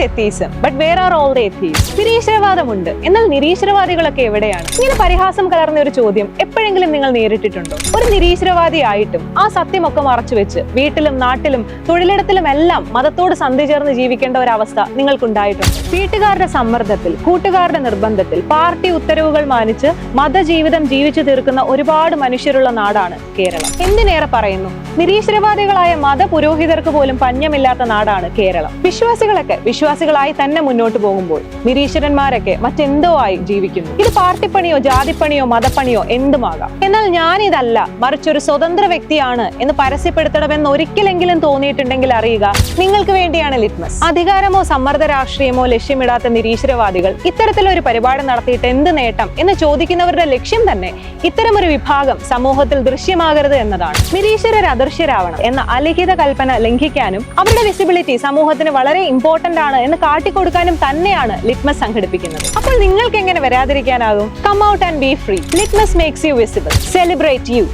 atheism, but where are all the atheists? നിരീശ്വരവാദമുണ്ട്, എന്നാൽ നിരീശ്വരവാദികളൊക്കെ എവിടെയാണ്? ഇങ്ങനെ പരിഹാസം കലർന്ന ഒരു ചോദ്യം എപ്പോഴെങ്കിലും നിങ്ങൾ നേരിട്ടിട്ടുണ്ടോ? ഒരു നിരീശ്വരവാദിയായിട്ടും ആ സത്യമൊക്കെ മറച്ചുവെച്ച് വീട്ടിലും നാട്ടിലും തൊഴിലിടത്തിലും എല്ലാം മതത്തോട് സന്ധി ചേർന്ന് ജീവിക്കേണ്ട ഒരു അവസ്ഥ നിങ്ങൾക്കുണ്ടായിട്ടുണ്ട്. വീട്ടുകാരുടെ സമ്മർദ്ദത്തിൽ, കൂട്ടുകാരുടെ നിർബന്ധത്തിൽ, പാർട്ടി ഉത്തരവുകൾ മാനിച്ച് മതജീവിതം ജീവിച്ചു തീർക്കുന്ന ഒരുപാട് മനുഷ്യരുള്ള നാടാണ് കേരളം. എന്തിനേറെ പറയുന്നു, നിരീശ്വരവാദികളായ മതപുരോഹിതർക്ക് പോലും പഞ്ഞമില്ലാത്ത നാടാണ് കേരളം. വിശ്വാസികളൊക്കെ വിശ്വാസികളായി തന്നെ മുന്നോട്ട് പോകുമ്പോൾ നിരീശ്വരന്മാരൊക്കെ മറ്റെന്തോ ആയി ജീവിക്കുന്നു. ഇത് പാർട്ടിപ്പണിയോ ജാതിപ്പണിയോ മതപ്പണിയോ എന്തുമാകാം. എന്നാൽ ഞാനിതല്ല, മറിച്ചൊരു സ്വതന്ത്ര വ്യക്തിയാണ് എന്ന് പരസ്യപ്പെടുത്തണമെന്ന് ഒരിക്കലെങ്കിലും തോന്നിയിട്ടുണ്ടെങ്കിൽ അറിയുക, നിങ്ങൾക്ക് വേണ്ടിയാണ് ലിറ്റ്മസ്. അധികാരമോ സമ്മർദ്ദ രാഷ്ട്രീയമോ ലക്ഷ്യമിടാത്ത നിരീശ്വരവാദികൾ ഇത്തരത്തിലൊരു പരിപാടി നടത്തിയിട്ട് എന്ത് നേട്ടം എന്ന് ചോദിക്കുന്നവരുടെ ലക്ഷ്യം തന്നെ ഇത്തരമൊരു വിഭാഗം സമൂഹത്തിൽ ദൃശ്യമാകരുത് എന്നതാണ്. നിരീശ്വരർ അദൃശ്യരാവണം എന്ന അലിഖിത കൽപ്പന ലംഘിക്കാനും അവരുടെ വിസിബിലിറ്റി സമൂഹത്തിന് വളരെ ഇമ്പോർട്ടന്റ് ആണ് എന്ന് കാട്ടിക്കൊടുക്കാനും തന്നെയാണ് ലിറ്റ്മസ് സംഘടിപ്പിക്കുന്നത്. അപ്പോൾ നിങ്ങൾക്ക് എങ്ങനെ വരാതിരിക്കാനാകും? Come out and be free. Litmus makes you visible. Celebrate U.